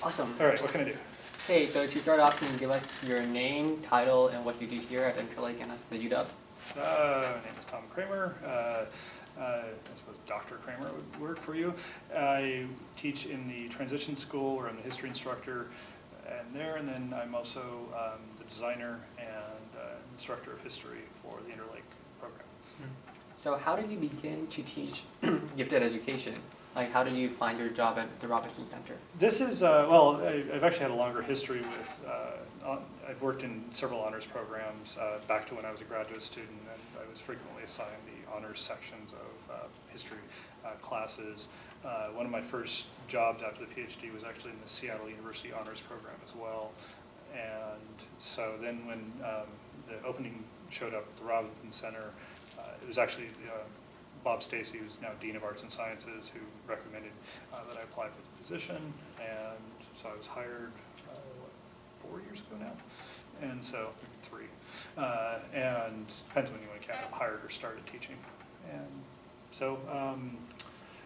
Awesome. All right, what can I do? Hey, so to start off, can you give us your name, title, and what you do here at Interlake and at the UW? My name is Tom Cramer. I suppose Dr. Cramer would work for you. I teach in the transition school where I'm the history instructor and then I'm also the designer and instructor of history for the Interlake program. So how did you begin to teach gifted education? Like, how did you find your job at the Robinson Center? This is, well, I've actually had a longer history with, I've worked in several honors programs back to when I was a graduate student, and I was frequently assigned the honors sections of history classes. One of my first jobs after the PhD was actually in the Seattle University honors program as well. And so then when the opening showed up at the Robinson Center, it was actually Bob Stacy, who's now Dean of Arts and Sciences, who recommended that I apply for the position, and so I was hired, 4 years ago now? And so, maybe 3. And depends when you want to count, hired or started teaching. And so,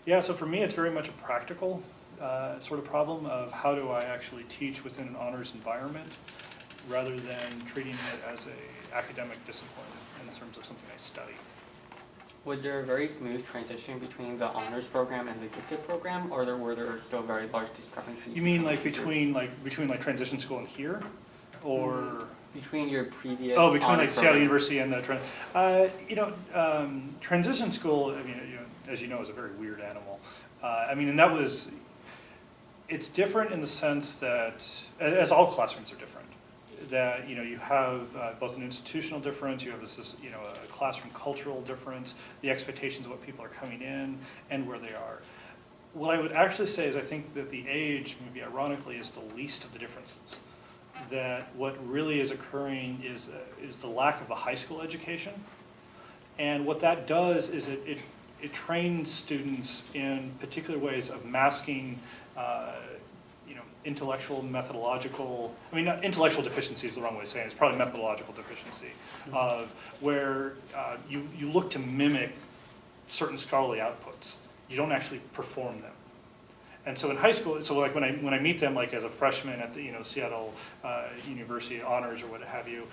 yeah, so for me it's very much a practical sort of problem of how do I actually teach within an honors environment rather than treating it as a academic discipline in terms of something I study. Was there a very smooth transition between the honors program and the gifted program, or were there still very large discrepancies? You mean like between transition school and here, or between your previous? Oh, between like Seattle program. University and the transition school. I mean, as you know, is a very weird animal. I mean, and that was. It's different in the sense that, as all classrooms are different, that you have both an institutional difference, you have this a classroom cultural difference, the expectations of what people are coming in and where they are. What I would actually say is I think that the age, maybe ironically, is the least of the differences. That what really is occurring is the lack of the high school education, and what that does is it trains students in particular ways of masking intellectual, methodological, I mean, not intellectual deficiency is the wrong way of saying it, it's probably methodological deficiency, of where you look to mimic certain scholarly outputs. You don't actually perform them. And so in high school, so like when I meet them like as a freshman at the Seattle University honors or what have you,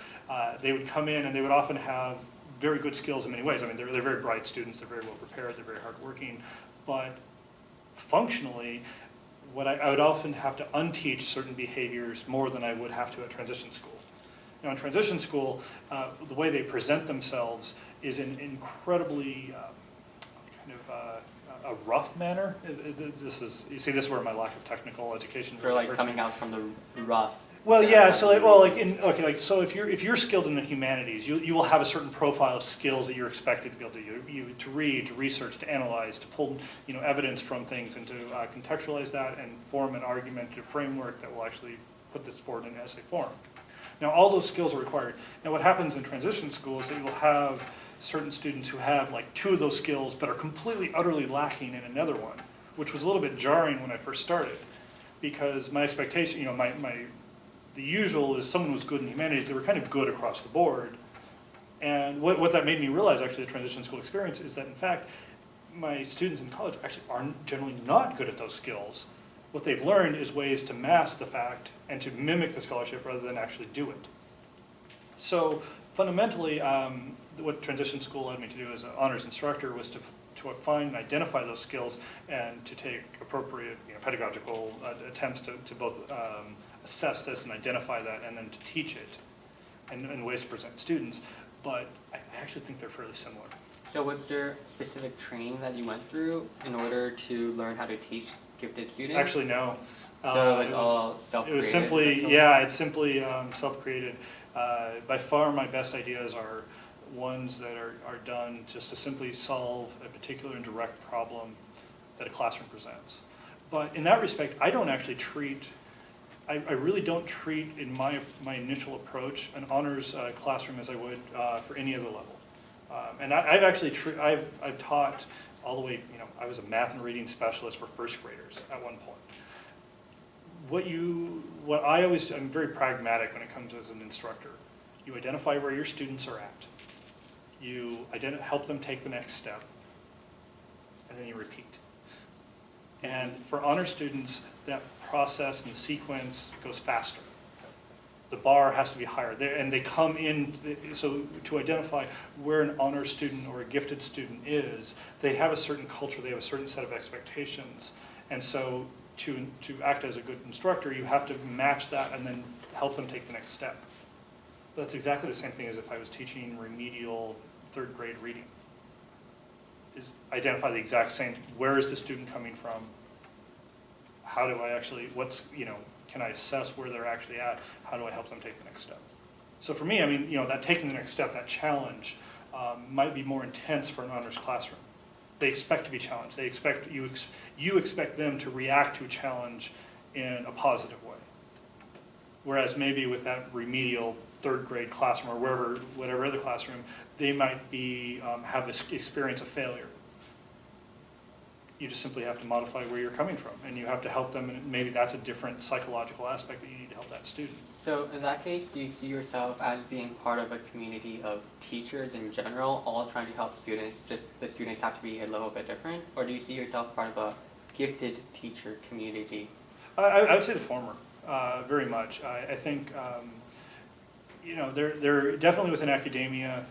they would come in and they would often have very good skills in many ways. I mean, they're very bright students, they're very well prepared, they're very hardworking, but functionally, I would often have to unteach certain behaviors more than I would have to at transition school. Now in transition school, the way they present themselves is in incredibly a rough manner. This is where my lack of technical education. So like coming out from the rough. Well, yeah. So so if you're skilled in the humanities, you will have a certain profile of skills that you're expected to be able to do. To read, to research, to analyze, to pull evidence from things, and to contextualize that and form an argumentative framework that will actually put this forward in essay form. Now, all those skills are required. Now, what happens in transition school is that you will have certain students who have like 2 of those skills, but are completely, utterly lacking in another one, which was a little bit jarring when I first started, because my expectation, the usual is someone who's good in humanities, they were kind of good across the board. And what that made me realize, actually, the transition school experience, is that in fact, my students in college actually are generally not good at those skills. What they've learned is ways to mask the fact and to mimic the scholarship rather than actually do it. So fundamentally, what transition school led me to do as an honors instructor was to find and identify those skills and to take appropriate pedagogical attempts to both assess this and identify that, and then to teach it and ways to present students. But I actually think they're fairly similar. So was there specific training that you went through in order to learn how to teach gifted students? Actually, no. So it was all self-created? It was simply, yeah, it's simply self-created. By far my best ideas are ones that are done just to simply solve a particular and direct problem that a classroom presents. But in that respect, I don't actually treat, I really don't treat in my initial approach an honors classroom as I would for any other level. And I've actually, I've taught all the way, I was a math and reading specialist for first graders at one point. What I always do, I'm very pragmatic when it comes as an instructor. You identify where your students are at. You help them take the next step, and then you repeat. And for honor students, that process and the sequence goes faster. The bar has to be higher, and they come in, so to identify where an honor student or a gifted student is, they have a certain culture, they have a certain set of expectations, and so to act as a good instructor, you have to match that and then help them take the next step. That's exactly the same thing as if I was teaching remedial third grade reading. Is identify the exact same, where is the student coming from? How do I actually, can I assess where they're actually at? How do I help them take the next step? So for me, I mean, that taking the next step, that challenge, might be more intense for an honors classroom. They expect to be challenged. They expect, you expect them to react to a challenge in a positive way. Whereas maybe with that remedial third grade classroom or whatever other classroom, they might be, have this experience of failure. You just simply have to modify where you're coming from, and you have to help them, and maybe that's a different psychological aspect that you need to help that student. So in that case, do you see yourself as being part of a community of teachers in general, all trying to help students, just the students have to be a little bit different? Or do you see yourself part of a gifted teacher community? I would say the former, very much. I think, they're definitely within academia,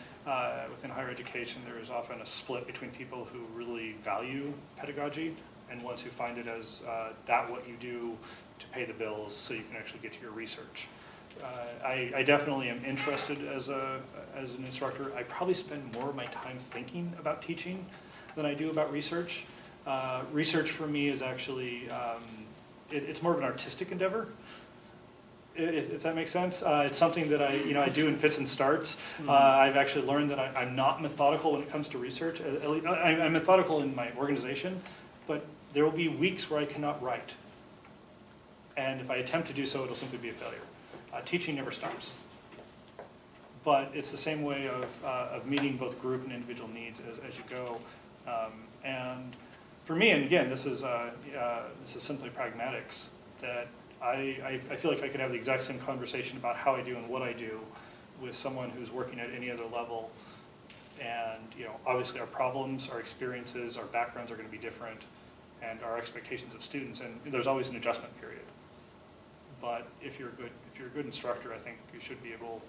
within higher education, there is often a split between people who really value pedagogy and ones who find it as that what you do to pay the bills so you can actually get to your research. I definitely am interested as an instructor. I probably spend more of my time thinking about teaching than I do about research. Research for me is actually, it's more of an artistic endeavor. If that makes sense. It's something that I do in fits and starts. I've actually learned that I'm not methodical when it comes to research. I'm methodical in my organization, but there will be weeks where I cannot write. And if I attempt to do so, it'll simply be a failure. Teaching never stops. But it's the same way of meeting both group and individual needs as you go. And for me, and again, this is simply pragmatics, that I feel like I could have the exact same conversation about how I do and what I do with someone who's working at any other level. And obviously our problems, our experiences, our backgrounds are going to be different, and our expectations of students, and there's always an adjustment period. But if you're a good instructor, I think you should be able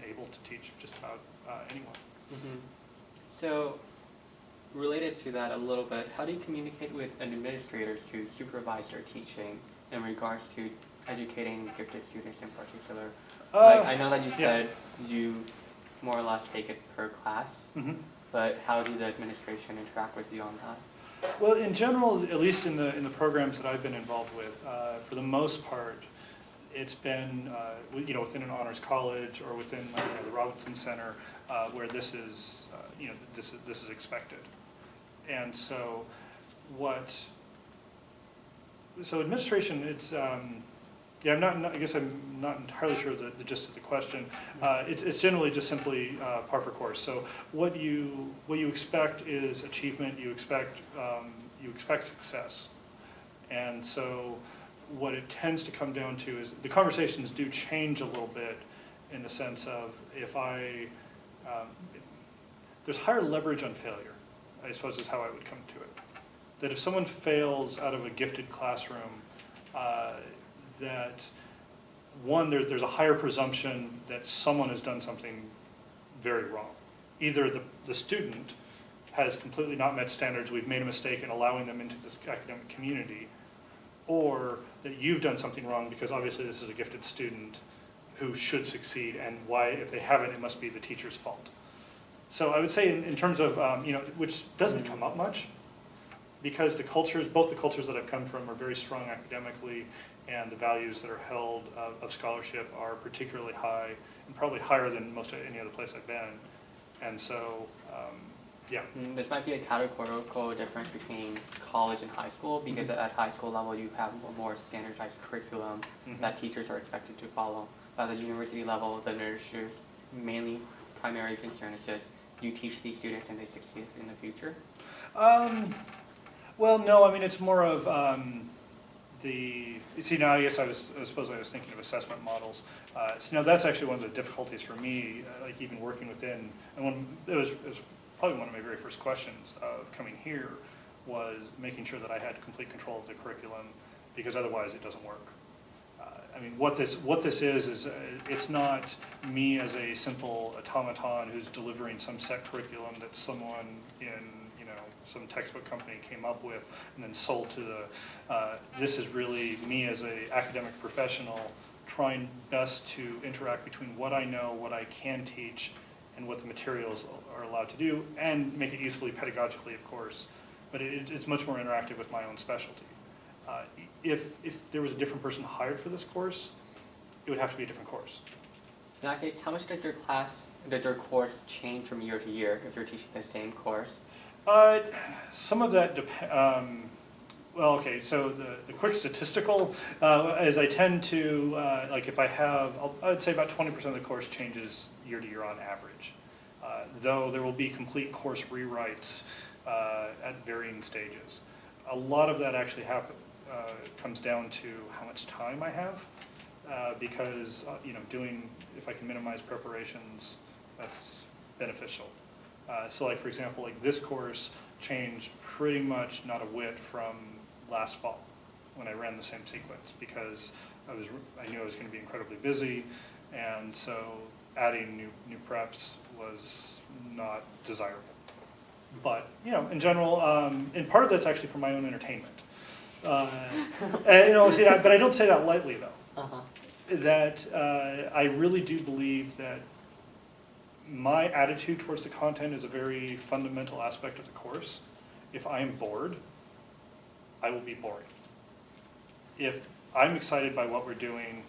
to teach just about anyone. Mm-hmm. So, related to that a little bit, how do you communicate with administrators who supervise their teaching in regards to educating gifted students in particular? I know that you said you more or less take it per class, but how do the administration interact with you on that? Well, in general, at least in the programs that I've been involved with, for the most part, it's been within an honors college or within the Robinson Center, where this is this is expected, and so administration, it's I guess I'm not entirely sure the gist of the question. It's generally just simply par for course. So what you expect is achievement. You expect success, and so what it tends to come down to is the conversations do change a little bit in the sense of there's higher leverage on failure, I suppose is how I would come to it. That if someone fails out of a gifted classroom, that one, there's a higher presumption that someone has done something very wrong. Either the student has completely not met standards, we've made a mistake in allowing them into this academic community, or that you've done something wrong because obviously this is a gifted student who should succeed, and why, if they haven't, it must be the teacher's fault. So I would say in terms of, which doesn't come up much, because both the cultures that I've come from are very strong academically, and the values that are held of scholarship are particularly high, and probably higher than most any other place I've been. And so, yeah. This might be a categorical difference between college and high school, because at high school level you have a more standardized curriculum that teachers are expected to follow. At the university level, the nurture's mainly primary concern is just you teach these students and they succeed in the future? Well, no, I mean, it's more of now I guess I suppose I was thinking of assessment models. So now that's actually one of the difficulties for me, like even working within, and it was probably one of my very first questions of coming here was making sure that I had complete control of the curriculum because otherwise it doesn't work. I mean, what this is it's not me as a simple automaton who's delivering some set curriculum that someone in, you know, some textbook company came up with and then sold to the, this is really me as a academic professional trying best to interact between what I know, what I can teach, and what the materials are allowed to do, and make it usefully pedagogically, of course, but it's much more interactive with my own specialty. If there was a different person hired for this course, it would have to be a different course. In that case, how much does their course change from year to year if you're teaching the same course? Some of that depends. Well, okay, so the quick statistical is I tend to, like if I have, I'd say about 20% of the course changes year to year on average. Though there will be complete course rewrites at varying stages. A lot of that actually comes down to how much time I have, because you know, if I can minimize preparations, that's beneficial. So like, for example, like this course changed pretty much not a whit from last fall when I ran the same sequence, because I knew I was going to be incredibly busy, and so adding new preps was not desirable. But you know, in general, and part of that's actually for my own entertainment. And, you know, but I don't say that lightly though. That I really do believe that my attitude towards the content is a very fundamental aspect of the course. If I am bored, I will be boring. If I'm excited by what we're doing,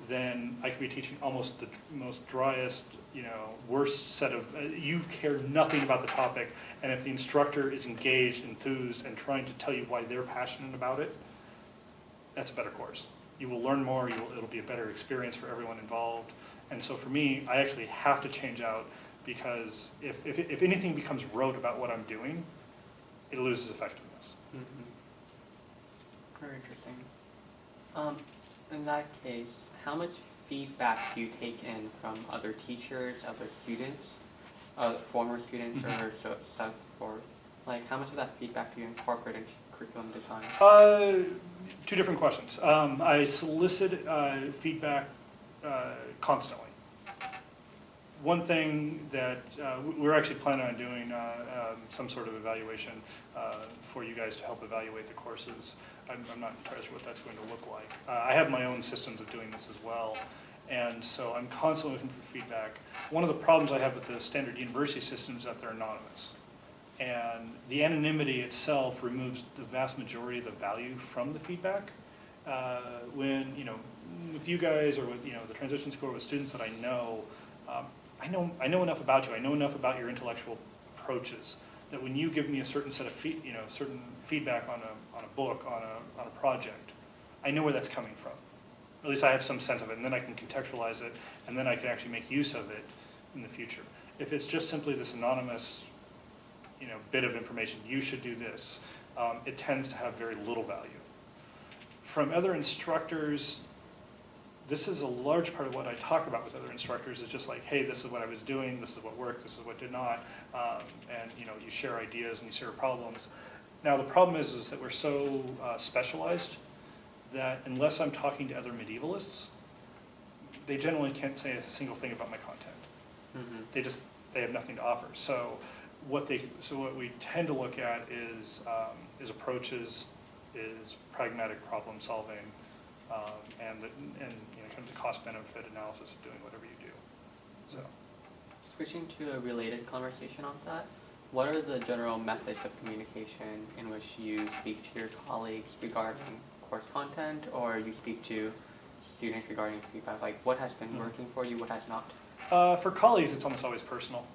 then I could be teaching almost the most driest, you know, worst set of, you care nothing about the topic, and if the instructor is engaged, enthused, and trying to tell you why they're passionate about it, that's a better course. You will learn more, it'll be a better experience for everyone involved. And so for me, I actually have to change out, because if anything becomes rote about what I'm doing, it loses effectiveness. Mm-hmm. Very interesting. In that case, how much feedback do you take in from other teachers, other students, former students, or so forth? Like, how much of that feedback do you incorporate into curriculum design? Two different questions. I solicit feedback constantly. One thing that we're actually planning on doing some sort of evaluation for you guys to help evaluate the courses. I'm not entirely sure what that's going to look like. I have my own systems of doing this as well, and so I'm constantly looking for feedback. One of the problems I have with the standard university system is that they're anonymous, and the anonymity itself removes the vast majority of the value from the feedback. When, you know, with you guys, or with, you know, the transition school, with students that I know enough about you. I know enough about your intellectual approaches that when you give me a certain set of certain feedback on a book, on a project, I know where that's coming from. At least I have some sense of it, and then I can contextualize it, and then I can actually make use of it in the future. If it's just simply this anonymous, you know, bit of information, you should do this, it tends to have very little value. From other instructors, this is a large part of what I talk about with other instructors, is just like, hey, this is what I was doing, this is what worked, this is what did not, and you know, you share ideas and you share problems. Now the problem is that we're so specialized that unless I'm talking to other medievalists, they generally can't say a single thing about my content. Mm-hmm. They have nothing to offer. So what we tend to look at is approaches, is pragmatic problem solving, and you know, kind of the cost-benefit analysis of doing whatever you do. So, switching to a related conversation on that, what are the general methods of communication in which you speak to your colleagues regarding course content, or you speak to students regarding feedback? Like, what has been working for you, what has not? For colleagues, it's almost always personal.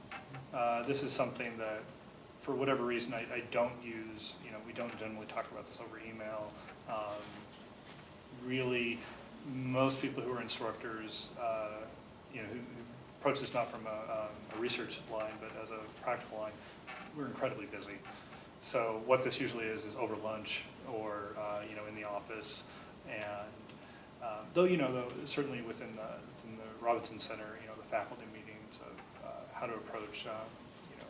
This is something that, for whatever reason, I don't use. You know, we don't generally talk about this over email. Really, most people who are instructors, you know, who approach this not from a research line, but as a practical line, we're incredibly busy. So what this usually is over lunch, or you know, in the office, and though, you know, certainly within the Robinson Center, you know, the faculty meetings of how to approach you know,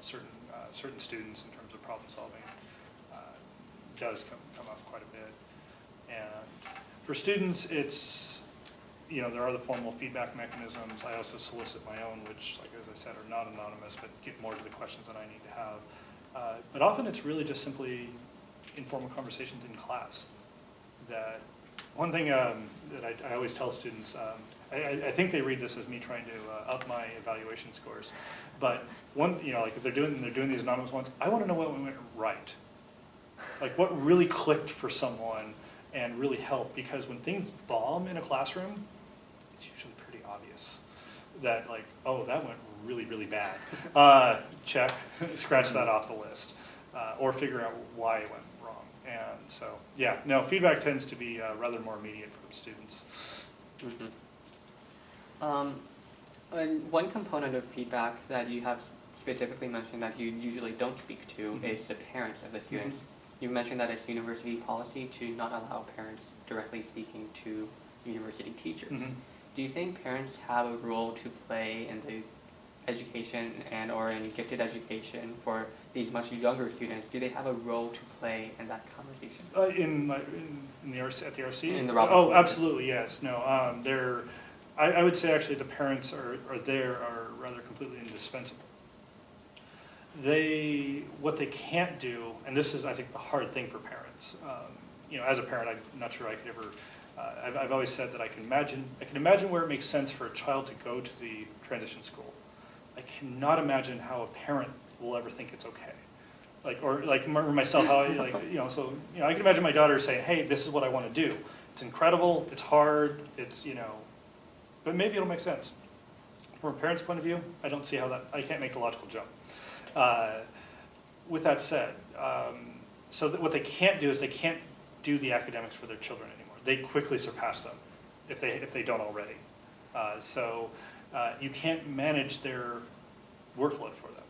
certain students in terms of problem solving does come up quite a bit. And for students, it's, there are the formal feedback mechanisms. I also solicit my own, which, like as I said, are not anonymous, but get more to the questions that I need to have. But often it's really just simply informal conversations in class. That one thing that I always tell students, I think they read this as me trying to up my evaluation scores, but like if they're doing these anonymous ones, I want to know what went right, like what really clicked for someone and really helped, because when things bomb in a classroom, it's usually pretty obvious that like, oh, that went really, really bad. Check, scratch that off the list, or figure out why it went wrong. And so, yeah, no, feedback tends to be rather more immediate for students. Mm-hmm. And one component of feedback that you have specifically mentioned that you usually don't speak to Mm-hmm. is the parents of the students. Mm-hmm. You mentioned that it's university policy to not allow parents directly speaking to university teachers. Mm-hmm. Do you think parents have a role to play in the education and or in gifted education for these much younger students? Do they have a role to play in that conversation? In the RC, at the RC? In the Robinson. Oh, absolutely, yes. No, I would say actually the parents are rather completely indispensable. What they can't do, and this is I think the hard thing for parents. As a parent, I'm not sure I could ever. I've always said that I can imagine where it makes sense for a child to go to the transition school. I cannot imagine how a parent will ever think it's okay. Like myself, how I I can imagine my daughter saying, "Hey, this is what I want to do. It's incredible. It's hard. It's but maybe it'll make sense." From a parent's point of view, I don't see how I can't make the logical jump. With that said, what they can't do is they can't do the academics for their children anymore. They quickly surpass them if they don't already. You can't manage their workload for them.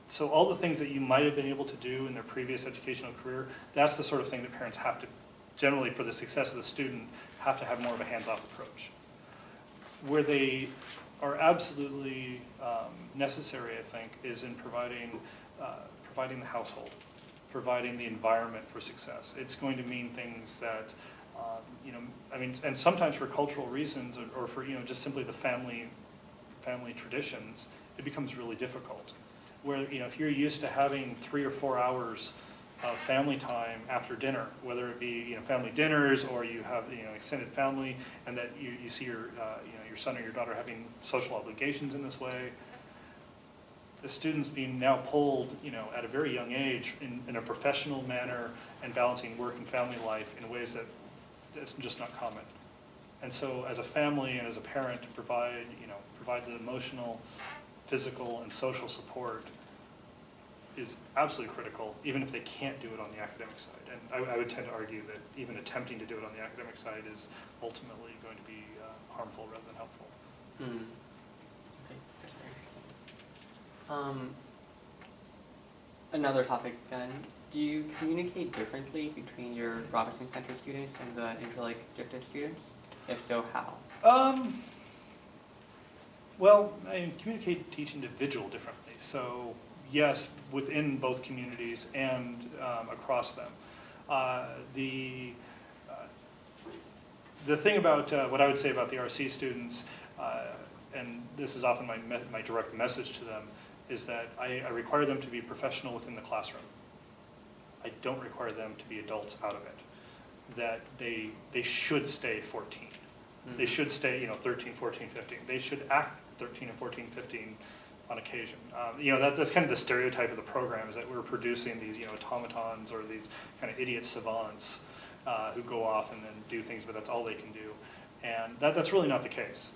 So all the things that you might have been able to do in their previous educational career, that's the sort of thing that parents have to, generally for the success of the student, have to have more of a hands-off approach. Where they are absolutely necessary, I think, is in providing the household, providing the environment for success. It's going to mean things that, and sometimes for cultural reasons or for, just simply the family traditions, it becomes really difficult. Where, if you're used to having 3 or 4 hours of family time after dinner, whether it be, family dinners or you have, extended family, and that you see your son or your daughter having social obligations in this way, the students being now pulled, at a very young age in a professional manner and balancing work and family life in ways that's just not common. And so as a family and as a parent to provide the emotional, physical, and social support is absolutely critical, even if they can't do it on the academic side. And I would tend to argue that even attempting to do it on the academic side is ultimately going to be harmful rather than helpful. Okay, that's very interesting. Another topic then, do you communicate differently between your Robinson Center students and the Interlake gifted students? If so, how? Well, I communicate, teach individual differently. So yes, within both communities and across them. The thing about what I would say about the RC students, and this is often my direct message to them, is that I require them to be professional within the classroom. I don't require them to be adults out of it. That they should stay 14. Mm-hmm. They should stay 13, 14, 15. They should act 13 and 14, 15 on occasion. That's kind of the stereotype of the program, is that we're producing these automatons or these kind of idiot savants who go off and then do things, but that's all they can do. And that's really not the case.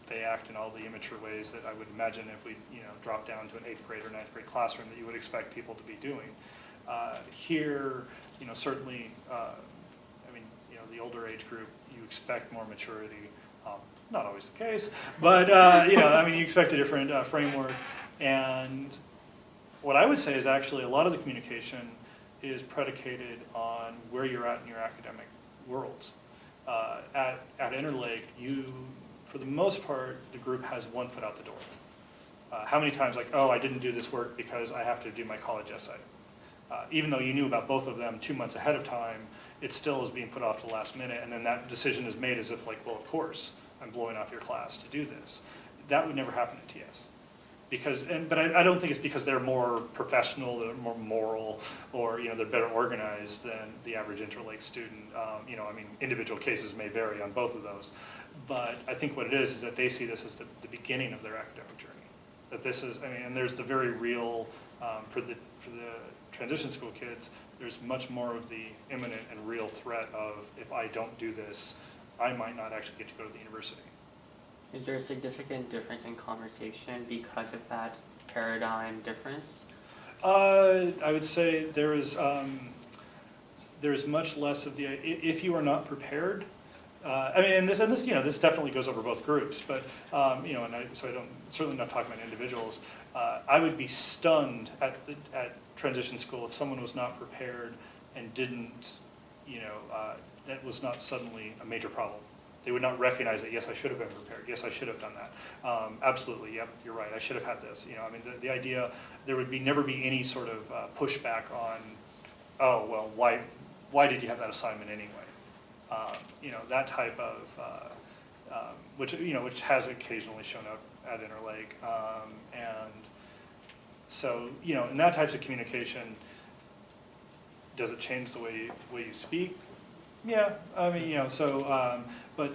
They act in all the immature ways that I would imagine if we drop down to an 8th grade or 9th grade classroom that you would expect people to be doing. Here, certainly, the older age group, you expect more maturity. Not always the case, but you expect a different framework. And what I would say is actually a lot of the communication is predicated on where you're at in your academic worlds. At Interlake, for the most part, the group has one foot out the door. How many times I didn't do this work because I have to do my college essay. even though you knew about both of them 2 months ahead of time, it still is being put off to the last minute, and then that decision is made as if like, well, of course, I'm blowing off your class to do this. That would never happen at TS. But I don't think it's because they're more professional, they're more moral, or they're better organized than the average Interlake student. Individual cases may vary on both of those, but I think what it is that they see this as the beginning of their academic journey. That this is, and there's the very real for the transition school kids. There's much more of the imminent and real threat of if I don't do this, I might not actually get to go to the university. Is there a significant difference in conversation because of that paradigm difference? I would say there is much less of the, if you are not prepared, this definitely goes over both groups, but, so I don't, certainly not talking about individuals. I would be stunned at transition school if someone was not prepared and didn't, that was not suddenly a major problem. They would not recognize that, yes, I should have been prepared. Yes, I should have done that. Absolutely, yep, you're right. I should have had this. The idea, there would never be any sort of pushback on, oh, well, why did you have that assignment anyway? That type of, which has occasionally shown up at Interlake. And so, in that types of communication, does it change the way you speak? Yeah, but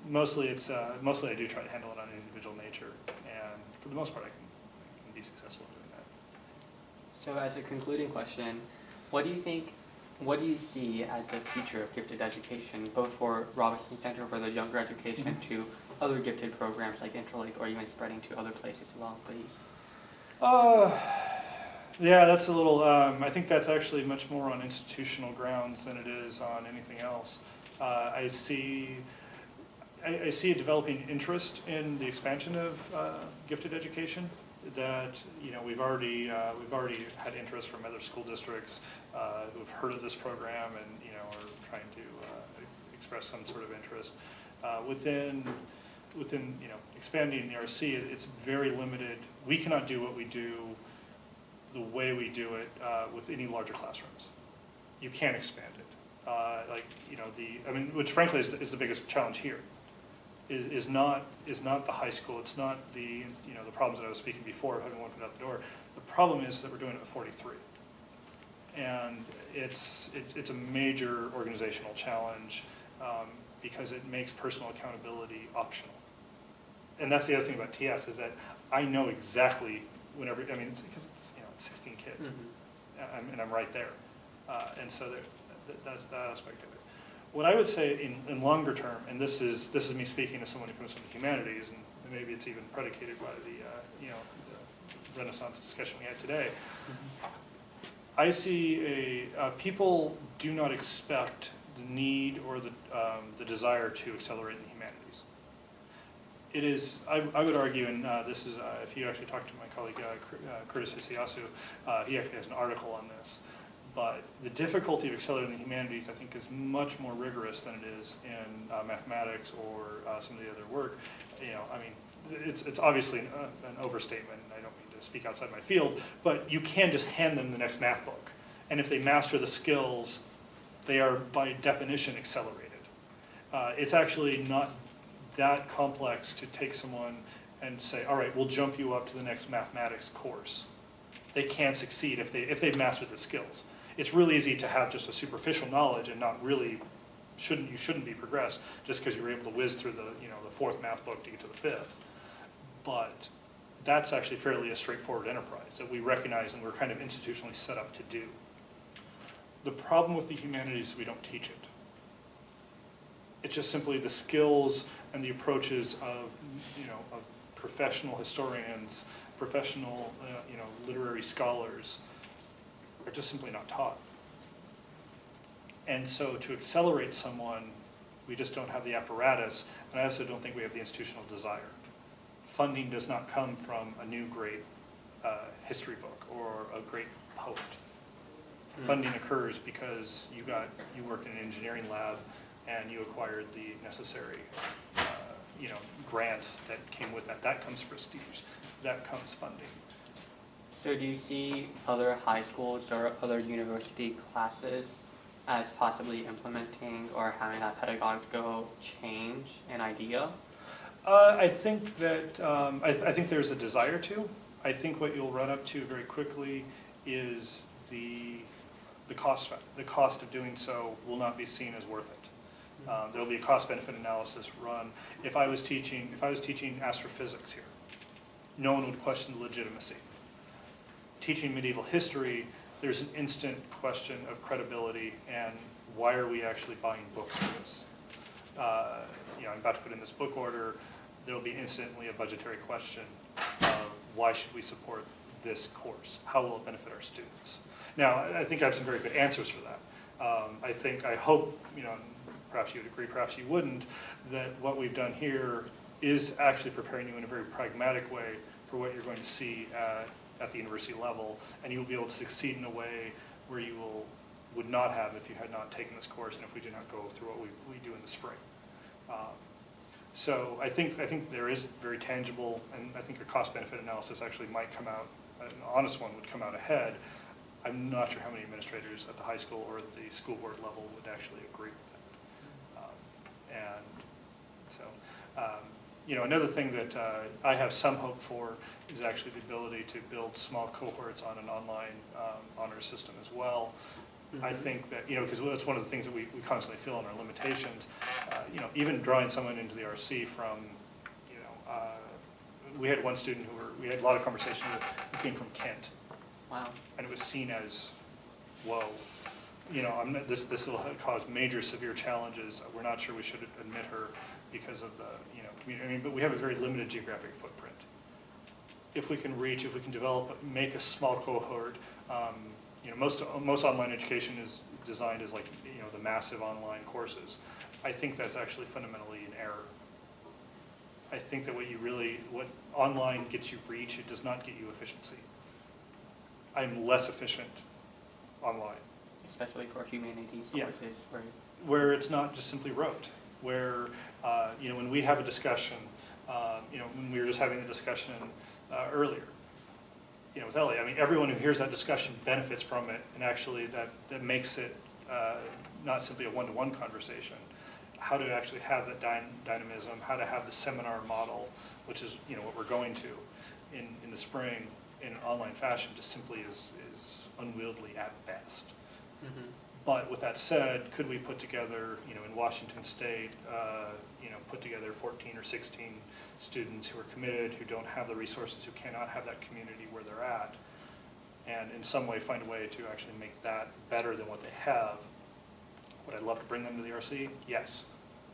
mostly mostly I do try to handle it on an individual nature, and for the most part I can be successful in doing that. So as a concluding question, what do you see as the future of gifted education, both for Robinson Center for the younger education to other gifted programs like Interlake, or even spreading to other places along the east? Yeah, that's a little, I think that's actually much more on institutional grounds than it is on anything else. I see a developing interest in the expansion of gifted education. That we've already had interest from other school districts who've heard of this program and are trying to express some sort of interest. Within expanding the RC, it's very limited. We cannot do what we do the way we do it with any larger classrooms. You can't expand it. Which frankly is the biggest challenge here. Is not the high school. It's not the problems that I was speaking before, having one foot out the door. The problem is that we're doing it at 43, and it's a major organizational challenge because it makes personal accountability optional. And that's the other thing about TS is that I know exactly whenever because it's 16 kids, and I'm right there, and so that's that aspect of it. What I would say in longer term, and this is me speaking as someone who comes from the humanities, and maybe it's even predicated by the Renaissance discussion we had today. I see people do not expect the need or the desire to accelerate in the humanities. It is, I would argue, and this is, if you actually talk to my colleague Curtis Hisiyasu, he actually has an article on this. But the difficulty of accelerating the humanities, I think, is much more rigorous than it is in mathematics or some of the other work. It's obviously an overstatement. I don't mean to speak outside my field, but you can just hand them the next math book, and if they master the skills, they are by definition accelerated. It's actually not that complex to take someone and say, all right, we'll jump you up to the next mathematics course. They can succeed if they've mastered the skills. It's really easy to have just a superficial knowledge and not really you shouldn't be progressed just because you were able to whiz through the fourth math book to get to the fifth. But that's actually fairly a straightforward enterprise that we recognize and we're kind of institutionally set up to do. The problem with the humanities is we don't teach it. It's just simply the skills and the approaches of professional historians, professional literary scholars are just simply not taught. And so to accelerate someone, we just don't have the apparatus, and I also don't think we have the institutional desire. Funding does not come from a new great history book or a great poet. Funding occurs because you work in an engineering lab and you acquired the necessary grants that came with that. That comes prestige. That comes funding. So do you see other high schools or other university classes as possibly implementing or having that pedagogical change and idea? I think that, I think there's a desire to. I think what you'll run up to very quickly is the cost of doing so will not be seen as worth it. There'll be a cost-benefit analysis run. If I was teaching astrophysics here, no one would question the legitimacy. Teaching medieval history, there's an instant question of credibility and why are we actually buying books for this? I'm about to put in this book order. There'll be instantly a budgetary question of why should we support this course? How will it benefit our students? Now, I think I have some very good answers for that. I hope, perhaps you would agree, perhaps you wouldn't, that what we've done here is actually preparing you in a very pragmatic way for what you're going to see at the university level, and you'll be able to succeed in a way where you would not have if you had not taken this course and if we did not go through what we do in the spring. So I think there is very tangible, and I think a cost-benefit analysis actually might come out, an honest one would come out ahead. I'm not sure how many administrators at the high school or at the school board level would actually agree with that. Another thing that I have some hope for is actually the ability to build small cohorts on an online honor system as well. Mm-hmm. I think that, because that's one of the things that we constantly feel in our limitations. Even drawing someone into the RC from, we had one student we had a lot of conversation with, who came from Kent. Wow. And it was seen as, whoa, this will cause major severe challenges. We're not sure we should admit her because of the, community. But we have a very limited geographic footprint. If we can develop, make a small cohort, most online education is designed as the massive online courses. I think that's actually fundamentally an error. I think that what online gets you reach, it does not get you efficiency. I'm less efficient online. Especially for humanities courses. Yeah. Where it's not just simply rote. Where, when we have a discussion, when we were just having the discussion earlier, with Ellie, everyone who hears that discussion benefits from it, and actually that makes it not simply a one-to-one conversation. How to actually have that dynamism, how to have the seminar model, which is what we're going to in the spring in an online fashion, just simply is unwieldy at best. Mm-hmm. But with that said, could we put together, in Washington State, put together 14 or 16 students who are committed, who don't have the resources, who cannot have that community where they're at, and in some way find a way to actually make that better than what they have? Would I love to bring them to the RC? Yes.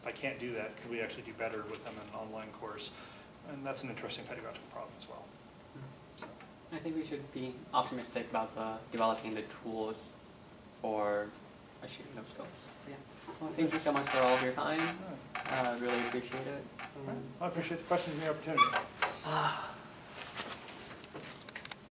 If I can't do that, could we actually do better with them in an online course? And that's an interesting pedagogical problem as well. Mm-hmm. So. I think we should be optimistic about developing the tools for achieving those goals. Yeah. Well, thank you so much for all of your time. Really appreciate it. I appreciate the questions and the opportunity.